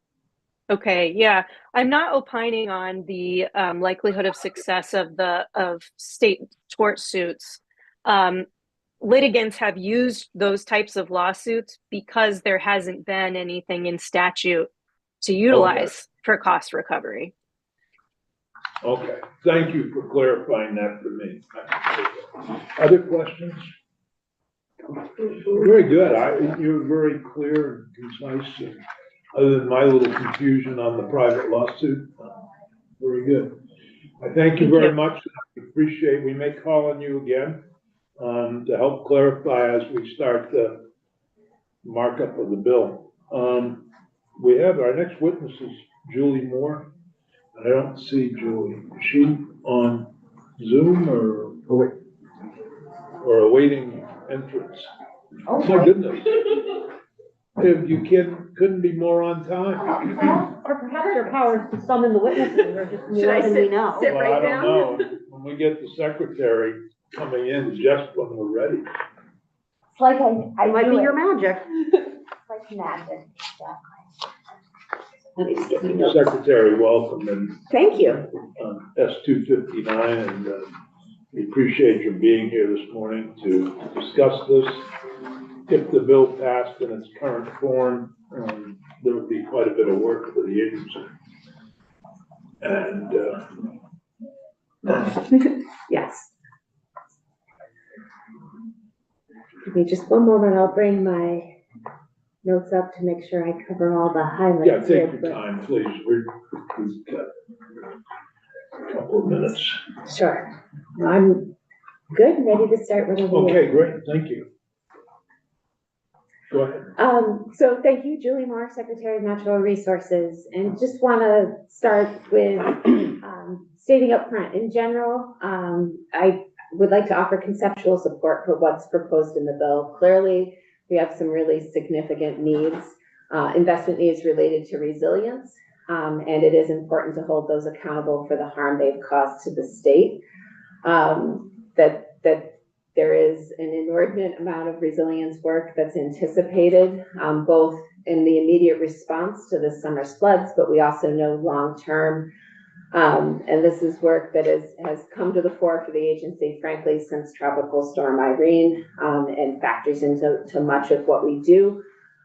Speaker 7: Okay, yeah, I'm not opining on the likelihood of success of state tort suits. Litigants have used those types of lawsuits because there hasn't been anything in statute to utilize for cost recovery.
Speaker 2: Okay, thank you for clarifying that for me. Other questions? Very good. You're very clear and concise. And other than my little confusion on the private lawsuit, very good. I thank you very much. I appreciate, we may call on you again, to help clarify as we start the markup of the bill. We have, our next witness is Julie Moore. I don't see Julie. Is she on Zoom or awaiting entrance?
Speaker 1: Oh,
Speaker 2: My
Speaker 1: boy.
Speaker 2: goodness. If you couldn't be more on time.
Speaker 1: Well, or perhaps your powers to summon the witnesses are just
Speaker 8: Should
Speaker 1: more
Speaker 8: I
Speaker 1: than we know.
Speaker 8: sit
Speaker 2: Well, I
Speaker 8: right
Speaker 2: don't
Speaker 8: down?
Speaker 2: know. When we get the secretary coming in just when we're ready.
Speaker 8: It's like I
Speaker 1: It might be
Speaker 8: do
Speaker 1: your
Speaker 8: it.
Speaker 1: magic.
Speaker 8: It's like magic, exactly. Let me just get my notes.
Speaker 2: Secretary, welcome, and
Speaker 8: Thank you.
Speaker 2: S-259, and we appreciate your being here this morning to discuss this. If the bill passed in its current form, there would be quite a bit of work for the agency. And
Speaker 8: Yes. Give me just one moment, I'll bring my notes up to make sure I cover all the highlights.
Speaker 2: yeah, take
Speaker 8: real
Speaker 2: your
Speaker 8: quick.
Speaker 2: time, please. We've got a couple of minutes.
Speaker 8: Sure. I'm good, ready to start whenever you are.
Speaker 2: Okay, great, thank you. Go ahead.
Speaker 8: So thank you, Julie Moore, Secretary of Natural Resources, and just want to start with stating up front, in general, I would like to offer conceptual support for what's proposed in the bill. Clearly, we have some really significant needs, investment needs related to resilience, and it is important to hold those accountable for the harm they've caused to the state. That there is an inordinate amount of resilience work that's anticipated, both in the immediate response to the summer's floods, but we also know long-term. And this is work that has come to the fore for the agency, frankly, since Tropical Storm Irene, and factors into much of what we do.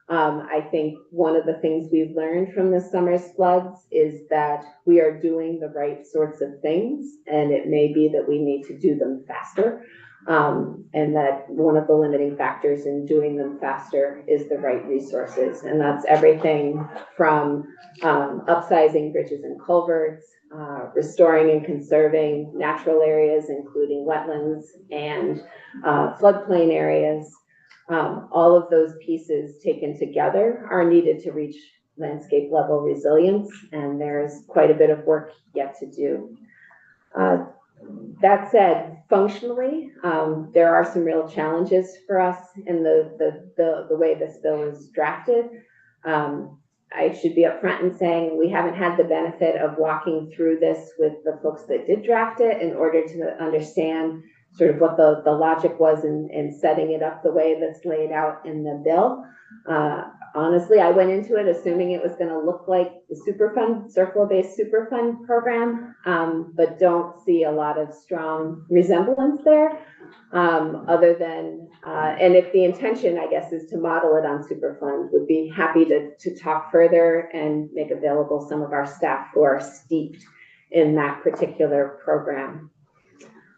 Speaker 8: I think one of the things we've learned from this summer's floods is that we are doing the right sorts of things, and it may be that we need to do them faster. And that one of the limiting factors in doing them faster is the right resources. And that's everything from upsizing bridges and culverts, restoring and conserving natural areas, including wetlands and floodplain areas. All of those pieces taken together are needed to reach landscape level resilience, and there's quite a bit of work yet to do. That said, functionally, there are some real challenges for us in the way this bill is drafted. I should be upfront in saying we haven't had the benefit of walking through this with the folks that did draft it in order to understand sort of what the logic was in setting it up the way that's laid out in the bill. honestly, I went into it assuming it was gonna look like the Superfund, Circle-based Superfund program, but don't see a lot of strong resemblance there. Other than, and if the intention, I guess, is to model it on Superfund, would be happy to talk further and make available some of our staff who are steeped in that particular program.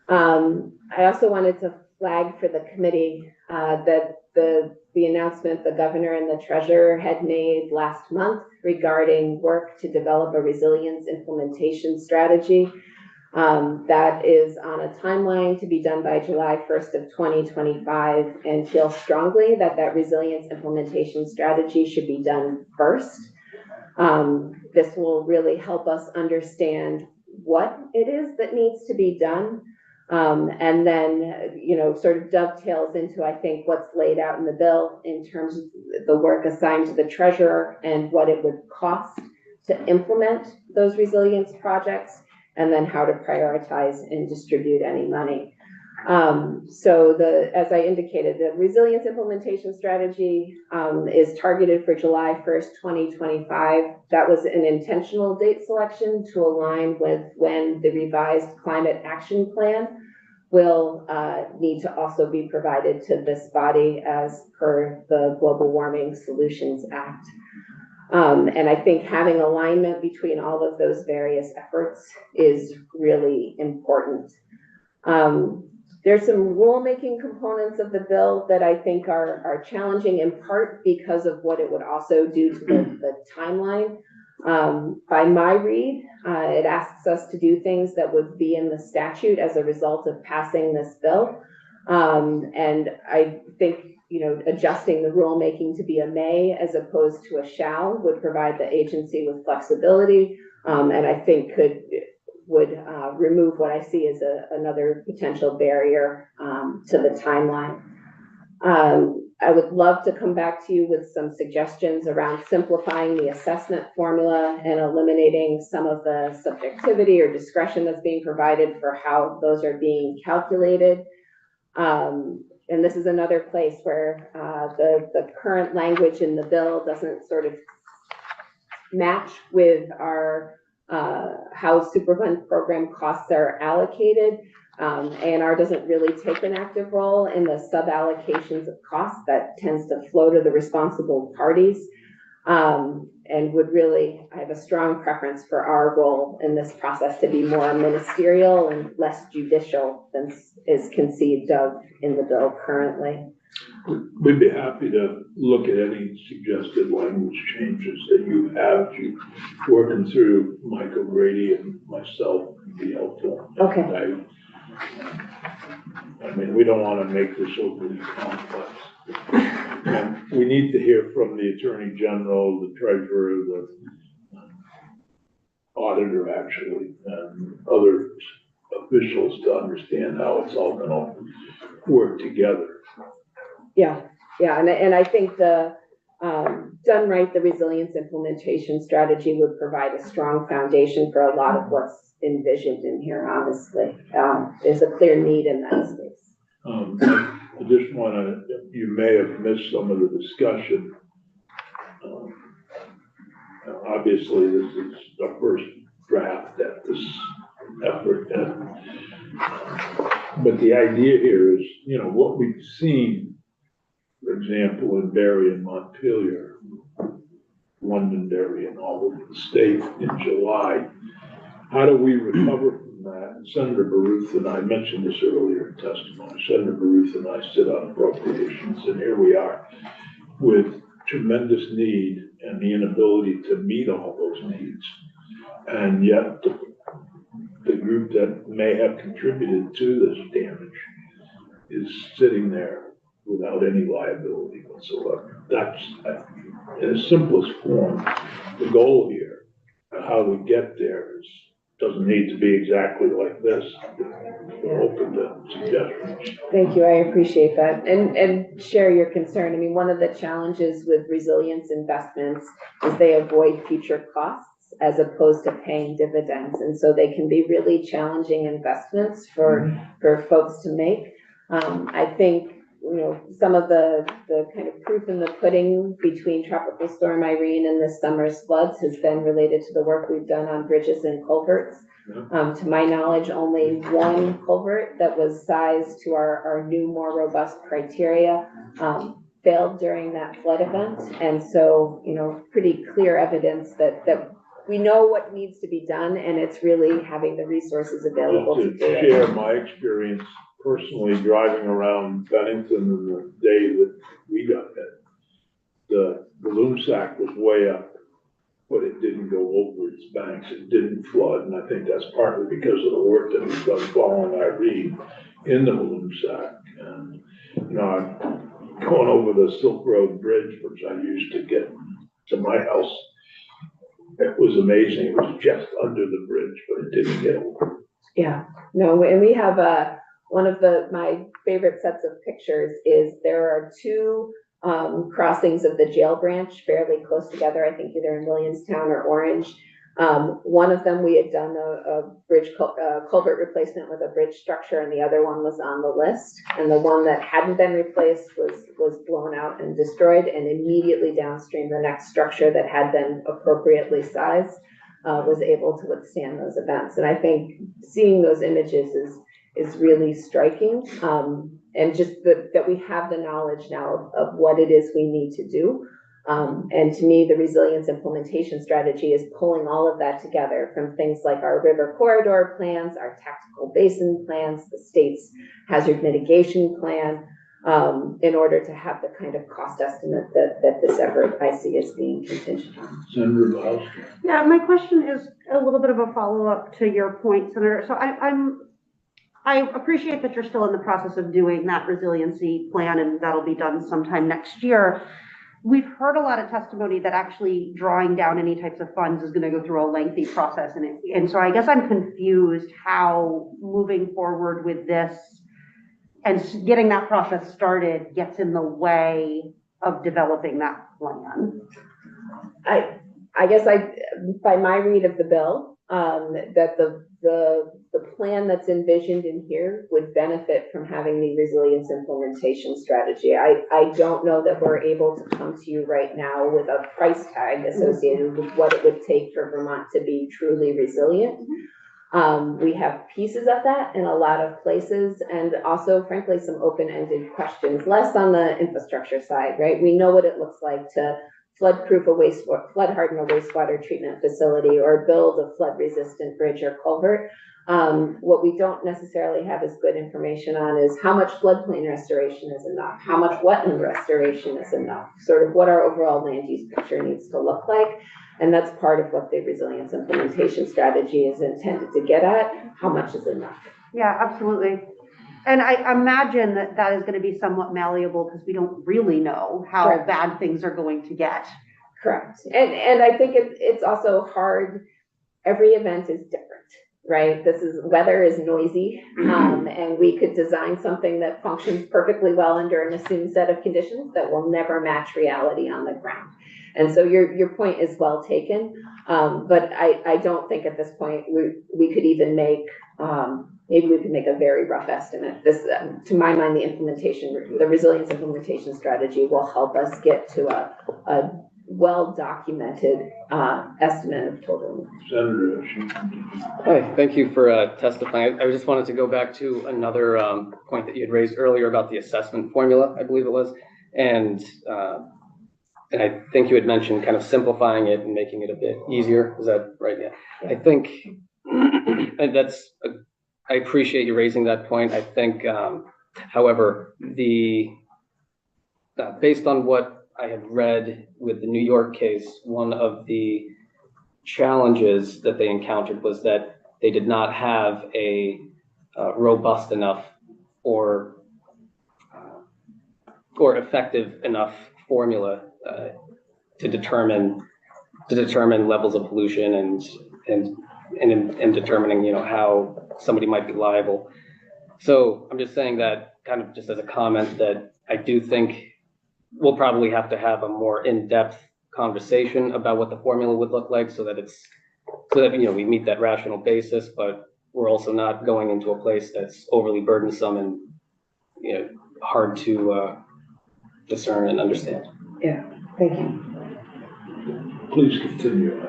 Speaker 8: I also wanted to flag for the committee that the announcement the governor and the treasurer had made last month regarding work to develop a resilience implementation strategy. That is on a timeline to be done by July 1st of 2025, and feel strongly that that resilience implementation strategy should be done first. This will really help us understand what it is that needs to be done. And then, you know, sort of dovetails into, I think, what's laid out in the bill in terms of the work assigned to the treasurer and what it would cost to implement those resilience projects, and then how to prioritize and distribute any money. So as I indicated, the resilience implementation strategy is targeted for July 1st, 2025. That was an intentional date selection to align with when the revised climate action plan will need to also be provided to this body as per the Global Warming Solutions Act. And I think having alignment between all of those various efforts is really important. There's some rulemaking components of the bill that I think are challenging, in part because of what it would also do to the timeline. By my read, it asks us to do things that would be in the statute as a result of passing this bill. And I think, you know, adjusting the rulemaking to be a may as opposed to a shall would provide the agency with flexibility, and I think would remove what I see as another potential barrier to the timeline. I would love to come back to you with some suggestions around simplifying the assessment formula and eliminating some of the subjectivity or discretion that's being provided for how those are being calculated. And this is another place where the current language in the bill doesn't sort of match with our how Superfund program costs are allocated. ANR doesn't really take an active role in the sub-allocations of costs. That tends to flow to the responsible parties. And would really, I have a strong preference for our role in this process to be more ministerial and less judicial than is conceived of in the bill currently.
Speaker 2: We'd be happy to look at any suggested language changes that you have. You working through Mike O'Grady and myself would be helpful.
Speaker 8: Okay.
Speaker 2: I mean, we don't want to make this overly complex. And we need to hear from the Attorney General, the Treasurer, the Auditor, actually, and other officials to understand how it's all going to work together.
Speaker 8: Yeah, and I think the done right, the resilience implementation strategy would provide a strong foundation for a lot of what's envisioned in here, honestly. There's a clear need in that space.
Speaker 2: I just want to, you may have missed some of the discussion. Obviously, this is the first draft at this effort. But the idea here is, you know, what we've seen, for example, in Barrie and Montpelier, Londonderry and all over the state in July, how do we recover from that? And Senator Baruth and I mentioned this earlier in testimony. Senator Baruth and I sit on appropriations, and here we are with tremendous need and the inability to meet all those needs. And yet the group that may have contributed to this damage is sitting there without any liability whatsoever. That's, in its simplest form, the goal here. How we get there doesn't need to be exactly like this. We're open to suggestions.
Speaker 8: Thank you, I appreciate that, and share your concern. I mean, one of the challenges with resilience investments is they avoid future costs as opposed to paying dividends, and so they can be really challenging investments for folks to make. I think some of the kind of proof in the pudding between Tropical Storm Irene and this summer's floods has been related to the work we've done on bridges and culverts. To my knowledge, only one culvert that was sized to our new, more robust criteria failed during that flood event. And so, pretty clear evidence that we know what needs to be done, and it's really having the resources available to do it.
Speaker 2: Share my experience personally driving around Bennington in the day that we got hit. The balloon sack was way up, but it didn't go over its banks. It didn't flood, and I think that's partly because of the work that was done following Irene in the balloon sack. And I'm going over the Silk Road Bridge, which I used to get to my house. It was amazing. It was just under the bridge, but it didn't get over.
Speaker 8: Yeah, no, and we have one of my favorite sets of pictures is there are two crossings of the jail branch fairly close together, I think either in Williamstown or Orange. One of them we had done a bridge culvert replacement with a bridge structure, and the other one was on the list. And the one that hadn't been replaced was blown out and destroyed, and immediately downstream the next structure that had been appropriately sized was able to withstand those events. And I think seeing those images is really striking, and just that we have the knowledge now of what it is we need to do. And to me, the resilience implementation strategy is pulling all of that together from things like our river corridor plans, our tactical basin plans, the state's hazard mitigation plan, in order to have the kind of cost estimate that this effort I see as being contingent on.
Speaker 2: Senator Bowski.
Speaker 1: Yeah, my question is a little bit of a follow-up to your point, Senator. So I appreciate that you're still in the process of doing that resiliency plan, and that'll be done sometime next year. We've heard a lot of testimony that actually drawing down any types of funds is going to go through a lengthy process. And so I guess I'm confused how moving forward with this and getting that process started gets in the way of developing that plan.
Speaker 8: I guess by my read of the bill, that the plan that's envisioned in here would benefit from having the resilience implementation strategy. I don't know that we're able to come to you right now with a price tag associated with what it would take for Vermont to be truly resilient. We have pieces of that in a lot of places, and also, frankly, some open-ended questions, less on the infrastructure side, right? We know what it looks like to flood-proof flood-harden a wastewater treatment facility or build a flood-resistant bridge or culvert. What we don't necessarily have as good information on is how much floodplain restoration is enough, how much wetland restoration is enough, sort of what our overall land use picture needs to look like. And that's part of what the resilience implementation strategy is intended to get at. How much is enough?
Speaker 1: Yeah, absolutely. And I imagine that is going to be somewhat malleable because we don't really know how
Speaker 8: Correct.
Speaker 1: bad things are going to get.
Speaker 8: Correct. And I think it's also hard. Every event is different, right? Weather is noisy, and we could design something that functions perfectly well under an assumed set of conditions that will never match reality on the ground. And so your point is well taken, but I don't think at this point we could even make, maybe we could make a very rough estimate. This, to my mind, the resilience implementation strategy will help us get to a well-documented estimate of total.
Speaker 2: Senator.
Speaker 4: Hi, thank you for testifying. I just wanted to go back to another point that you had raised earlier about the assessment formula, I believe it was. And I think you had mentioned kind of simplifying it and making it a bit easier. Is that right? Yeah. I think and I appreciate you raising that point. I think, however, based on what I had read with the New York case, one of the challenges that they encountered was that they did not have a robust enough or effective enough formula to determine levels of pollution and determining how somebody might be liable. So I'm just saying that kind of just as a comment that I do think we'll probably have to have a more in-depth conversation about what the formula would look like so that we meet that rational basis, but we're also not going into a place that's overly burdensome and hard to discern and understand.
Speaker 8: Thank you.
Speaker 2: Please continue.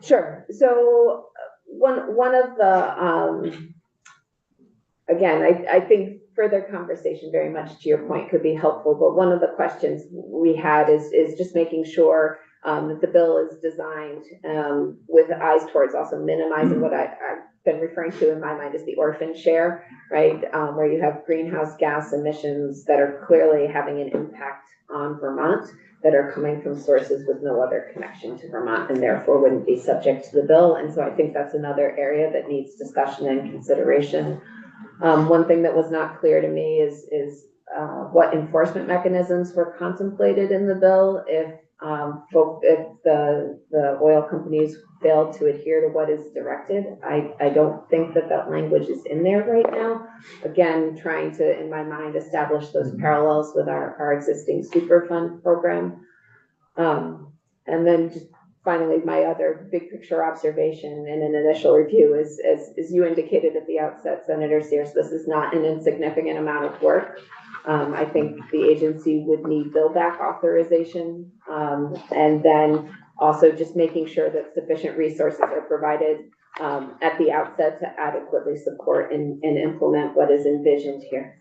Speaker 8: Sure. So one of the, again, I think further conversation very much to your point could be helpful, but one of the questions we had is just making sure that the bill is designed with eyes towards also minimizing what I've been referring to in my mind as the orphan share, right? Where you have greenhouse gas emissions that are clearly having an impact on Vermont that are coming from sources with no other connection to Vermont and therefore wouldn't be subject to the bill. And so I think that's another area that needs discussion and consideration. One thing that was not clear to me is what enforcement mechanisms were contemplated in the bill if the oil companies failed to adhere to what is directed. I don't think that language is in there right now. Again, trying to, in my mind, establish those parallels with our existing Superfund program. And then just finally, my other big picture observation in an initial review is, as you indicated at the outset, Senator Sears, this is not an insignificant amount of work. I think the agency would need bill back authorization, and then also just making sure that sufficient resources are provided at the outset to adequately support and implement what is envisioned here.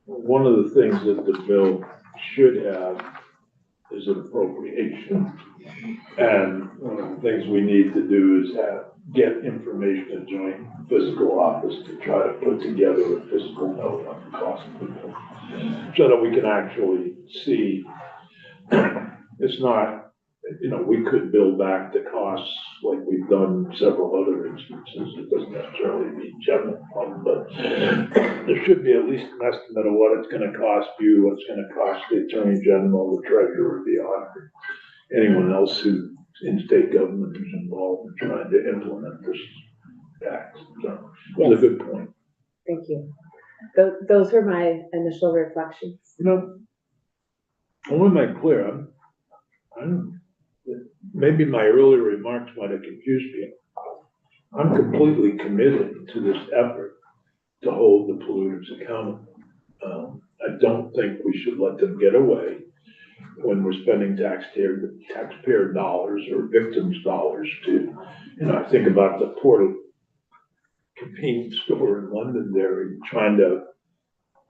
Speaker 2: One of the things that the bill should have is an appropriation. And one of the things we need to do is get information at joint fiscal office to try to put together a fiscal note on the cost of the bill, so that we can actually see. It's not, we could bill back the costs like we've done several other instances. It doesn't necessarily mean general fund, but there should be at least an estimate of what it's gonna cost you, what's gonna cost the Attorney General, the Treasurer, the auditor, anyone else who in state government who's involved in trying to implement this tax. So it's a good point.
Speaker 8: Thank you. Those were my initial reflections.
Speaker 2: I want to make clear, maybe my earlier remarks might have confused people. I'm completely committed to this effort to hold the polluters accountable. I don't think we should let them get away when we're spending taxpayer dollars or victims' dollars to, I think about the Port convenience store in Londonderry trying to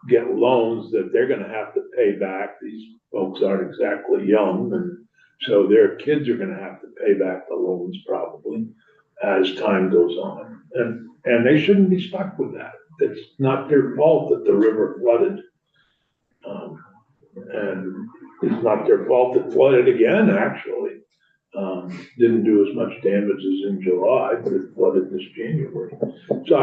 Speaker 2: get loans that they're gonna have to pay back. These folks aren't exactly young, and so their kids are gonna have to pay back the loans probably as time goes on. And they shouldn't be stuck with that. It's not their fault that the river flooded. And it's not their fault it flooded again, actually. Didn't do as much damage as in July, but it flooded this January. So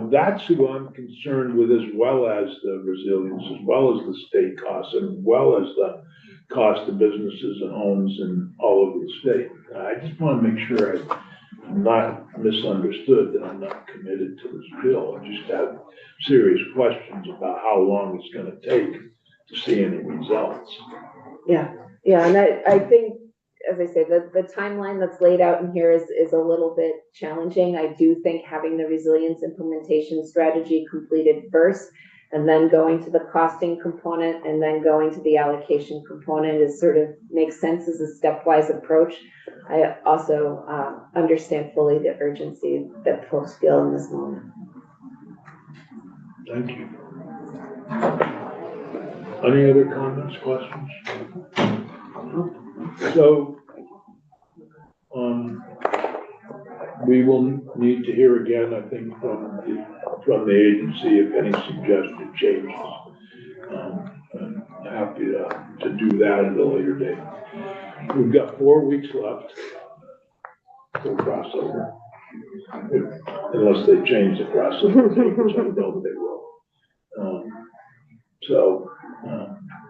Speaker 2: that's who I'm concerned with, as well as the resilience, as well as the state costs, as well as the cost of businesses and homes in all over the state. I just want to make sure I'm not misunderstood, that I'm not committed to this bill. I just have serious questions about how long it's going to take to see any results.
Speaker 8: Yeah, and I think, as I say, the timeline that's laid out in here is a little bit challenging. I do think having the resilience implementation strategy completed first, and then going to the costing component, and then going to the allocation component is sort of makes sense as a stepwise approach. I also understand fully the urgency that folks feel in this moment.
Speaker 2: Thank you. Any other comments, questions? So, we will need to hear again, I think, from the agency if any suggested changes. I'm happy to do that at a later date. We've got 4 weeks left for crossover, unless they change the crossover date, which I know they will. So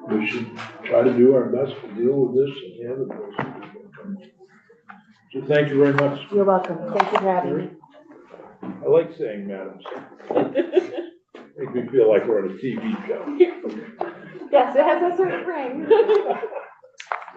Speaker 2: we should try to do our best to deal with this and the other places. So thank you very much.
Speaker 8: You're welcome. Thank you for having me.
Speaker 2: I like saying Madam Secretary. Makes me feel like we're on a TV show.
Speaker 8: Yes, it has a certain ring.